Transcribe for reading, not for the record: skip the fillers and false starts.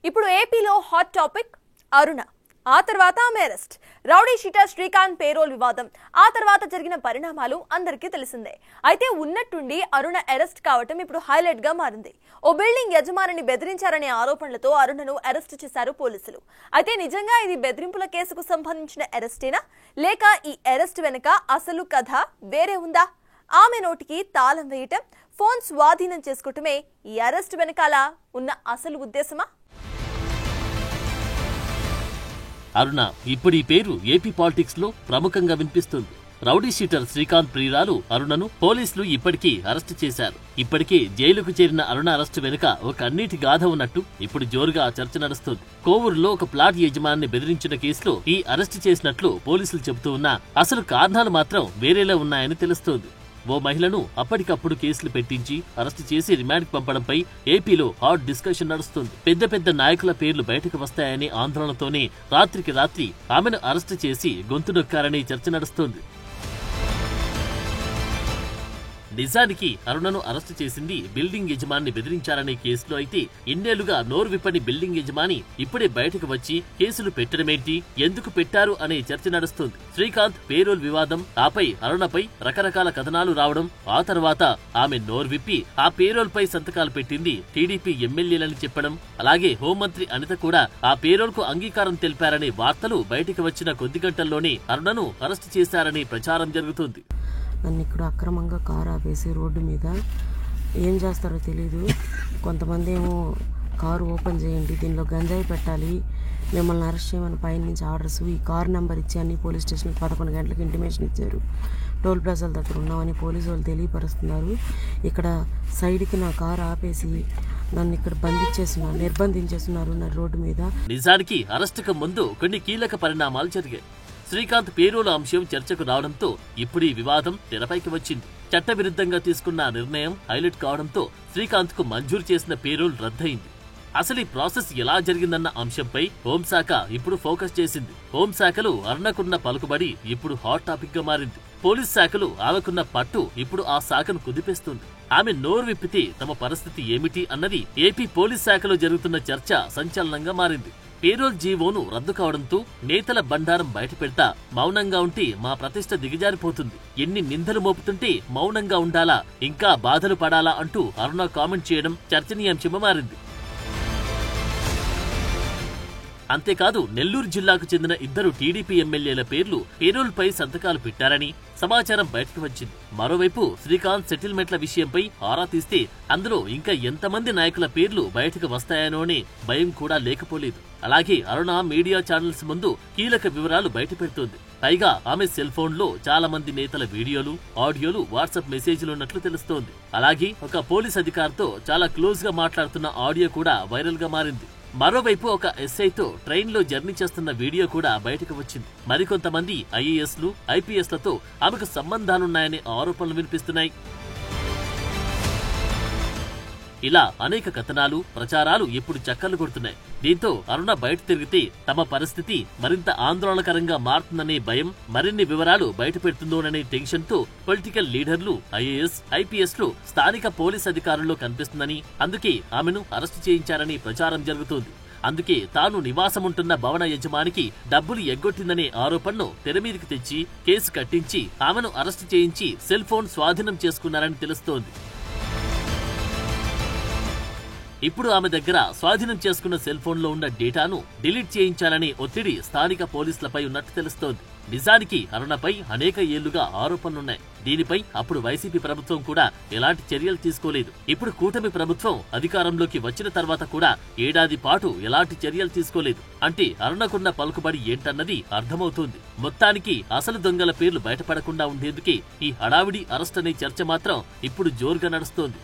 ఇప్పుడు ఏపీలో hot topic అరుణ. ఆ తర్వాత ఆమె arrest. Rowdy sheeter Srikanth payroll వివాదం, ఆ తర్వాత జరిగిన పరిణామాలు అందరికీ తెలిసిందే. అయితే ఉన్నట్టుండి అరుణ అరెస్ట్ కావటం ఇప్పుడు హైలైట్ గా మారింది. ఓ బిల్డింగ్ యజమానిని బెదిరించారనే ఆరోపణలతో అరుణను అరెస్ట్ చేశారు పోలీసులు. అయితే నిజంగా ఇది బెదిరింపుల కేసుకు సంబంధించిన అరెస్టేనా, లేక ఈ అరెస్ట్ వెనుక అసలు కథ వేరే ఉందా? ఆమె నోటికి తాళం వేయటం, ఫోన్ స్వాధీనం చేసుకోవటమే ఈ అరెస్ట్ వెనకాల ఉన్న అసలు ఉద్దేశమా? అరుణ ఇప్పుడు ఈ పేరు ఏపీ పాలిటిక్స్ లో ప్రముఖంగా వినిపిస్తుంది. రౌడీ షీటర్ శ్రీకాంత్ ప్రియురాలు అరుణను పోలీసులు ఇప్పటికీ అరెస్టు చేశారు. ఇప్పటికే జైలుకు చేరిన అరుణ అరెస్టు వెనుక ఒక అన్నిటి గాథ ఉన్నట్టు ఇప్పుడు జోరుగా చర్చ నడుస్తుంది. కోవూరులో ఒక ప్లాట్ యజమానిని బెదిరించిన కేసులో ఈ అరెస్టు చేసినట్లు పోలీసులు చెబుతూ ఉన్నా అసలు కారణాలు మాత్రం వేరేలా ఉన్నాయని తెలుస్తోంది. ఓ మహిళను అప్పటికప్పుడు కేసులు పెట్టించి అరెస్టు చేసి రిమాండ్కి పంపడంపై ఏపీలో హాట్ డిస్కషన్ నడుస్తుంది. పెద్ద పెద్ద నాయకుల పేర్లు బయటకు వస్తాయనే ఆందోళనతోనే రాత్రికి రాత్రి ఆమెను అరెస్టు చేసి గొంతు నొక్కారని చర్చ నడుస్తోంది. నిజానికి అరుణను అరెస్టు చేసింది బిల్డింగ్ యజమాని బెదిరించారనే కేసులో అయితే ఇన్నేళ్లుగా నోరు విప్పని బిల్డింగ్ యజమాని ఇప్పుడే బయటకు వచ్చి కేసులు పెట్టడమేంటి, ఎందుకు పెట్టారు అనే చర్చ నడుస్తుంది. శ్రీకాంత్ పేరోల్ వివాదం, ఆపై అరుణపై రకరకాల కథనాలు రావడం, ఆ తర్వాత ఆమె నోరు విప్పి ఆ పేరోల్ పై సంతకాలు పెట్టింది టీడీపీ ఎమ్మెల్యేలని చెప్పడం, అలాగే హోంమంత్రి అనిత కూడా ఆ పేరోల్ కు అంగీకారం తెలిపారనే వార్తలు బయటకు వచ్చిన కొద్ది గంటల్లోనే అరుణను అరెస్టు చేశారని ప్రచారం జరుగుతుంది. నన్ను ఇక్కడ అక్రమంగా కారు ఆపేసి రోడ్డు మీద ఏం చేస్తారో తెలీదు. కొంతమంది ఏమో కారు ఓపెన్ చేయండి, దీనిలో గంజాయి పెట్టాలి, మిమ్మల్ని అరెస్ట్ చేయమని పైన నుంచి ఆర్డర్స్, ఈ కారు నెంబర్ ఇచ్చి అన్ని పోలీస్ స్టేషన్కి 11 గంటలకు ఇంటిమేషన్ ఇచ్చారు. టోల్ ప్లాజాల దగ్గర ఉన్నామని పోలీసు వాళ్ళు తెలియపరుస్తున్నారు. ఇక్కడ సైడ్కి నా కారు ఆపేసి నన్ను ఇక్కడ నిర్బంధించేస్తున్నారు నా రోడ్డు మీద. నిజానికి అరెస్టుకు ముందు కొన్ని కీలక పరిణామాలు జరిగాయి. శ్రీకాంత్ పేరోల అంశం చర్చకు రావడంతో ఇప్పుడు ఈ వివాదం తెరపైకి వచ్చింది. చట్టవిరుద్ధంగా తీసుకున్న నిర్ణయం హైలైట్ కావడంతో శ్రీకాంత్ కు మంజూరు చేసిన పేరోల్ రద్దయింది. అసలు ఈ ప్రాసెస్ ఎలా జరిగిందన్న అంశంపై హోంశాఖ ఇప్పుడు ఫోకస్ చేసింది. హోంశాఖలో అరుణకున్న పలుకుబడి ఇప్పుడు హాట్ టాపిక్ గా మారింది. పోలీస్ శాఖలు ఆమెకున్న పట్టు ఇప్పుడు ఆ శాఖను కుదిపేస్తుంది. ఆమె నోరు విప్పితే తమ పరిస్థితి ఏమిటి అన్నది ఏపీ పోలీస్ శాఖలో జరుగుతున్న చర్చ సంచలనంగా మారింది. పేరోల్ జీవోను రద్దు కావడంతో నేతల బండారం బయటపెడతా మౌనంగా ఉంటే మా ప్రతిష్ట దిగజారిపోతుంది, ఎన్ని నిందలు మోపుతుంటే మౌనంగా ఉండాలా, ఇంకా బాధలు పడాలా అంటూ అరుణ కామెంట్ చేయడం చర్చనీయాంశంగా మారింది. అంతేకాదు నెల్లూరు జిల్లాకు చెందిన 2 టీడీపీ ఎమ్మెల్యేల పేర్లు పేరోల్ పై సంతకాలు పెట్టారని సమాచారం బయటకు వచ్చింది. మరోవైపు శ్రీకాంత్ సెటిల్మెంట్ల విషయంపై ఆరా తీస్తే అందులో ఇంకా ఎంతమంది నాయకుల పేర్లు బయటకు వస్తాయనోనే భయం కూడా లేకపోలేదు. అలాగే అరుణ మీడియా ఛానల్స్ ముందు కీలక వివరాలు బయటపెడుతోంది. పైగా ఆమె సెల్ ఫోన్ లో చాలా మంది నేతల వీడియోలు, ఆడియోలు, వాట్సాప్ మెసేజ్లు ఉన్నట్లు తెలుస్తోంది. అలాగే ఒక పోలీస్ అధికారితో చాలా క్లోజ్ గా మాట్లాడుతున్న ఆడియో కూడా వైరల్ గా మారింది. మరోవైపు ఒక ఎస్ఐతో ట్రైన్ లో జర్నీ చేస్తున్న వీడియో కూడా బయటకు వచ్చింది. మరికొంతమంది ఐఏఎస్లు, ఐపీఎస్లతో ఆమెకు సంబంధాలున్నాయనే ఆరోపణలు వినిపిస్తున్నాయి. ఇలా అనేక కథనాలు, ప్రచారాలు ఇప్పుడు చక్కర్లు కొడుతున్నాయి. దీంతో అరుణ బయట తిరిగితే తమ పరిస్థితి మరింత ఆందోళనకరంగా మారుతుందనే భయం, మరిన్ని వివరాలు బయట పెడుతుందోననే టెన్షన్ తో పొలిటికల్ లీడర్లు, ఐఏఎస్, ఐపీఎస్లు, స్థానిక పోలీస్ అధికారుల్లో కనిపిస్తుందని, అందుకే ఆమెను అరెస్టు చేయించారని ప్రచారం జరుగుతోంది. అందుకే తాను నివాసముంటున్న భవన యజమానికి డబ్బులు ఎగ్గొట్టిందనే ఆరోపణను తెరమీదికి తెచ్చి కేసు కట్టించి ఆమెను అరెస్టు చేయించి సెల్ ఫోన్ స్వాధీనం చేసుకున్నారని తెలుస్తోంది. ఇప్పుడు ఆమె దగ్గర స్వాధీనం చేసుకున్న సెల్ ఫోన్ లో ఉన్న డేటాను డిలీట్ చేయించాలనే ఒత్తిడి స్థానిక పోలీసులపై ఉన్నట్టు తెలుస్తోంది. నిజానికి అరుణపై అనేక ఏళ్లుగా ఆరోపణలున్నాయి. దీనిపై అప్పుడు వైసీపీ ప్రభుత్వం కూడా ఎలాంటి చర్యలు తీసుకోలేదు. ఇప్పుడు కూటమి ప్రభుత్వం అధికారంలోకి వచ్చిన తర్వాత కూడా ఏడాది పాటు ఎలాంటి చర్యలు తీసుకోలేదు. అంటే అరుణకున్న పలుకుబడి ఏంటన్నది అర్థమవుతోంది. మొత్తానికి అసలు దొంగల పేర్లు బయటపడకుండా ఉండేందుకే ఈ హడావిడి అరెస్ట్ అనే చర్చ మాత్రం ఇప్పుడు జోరుగా నడుస్తోంది.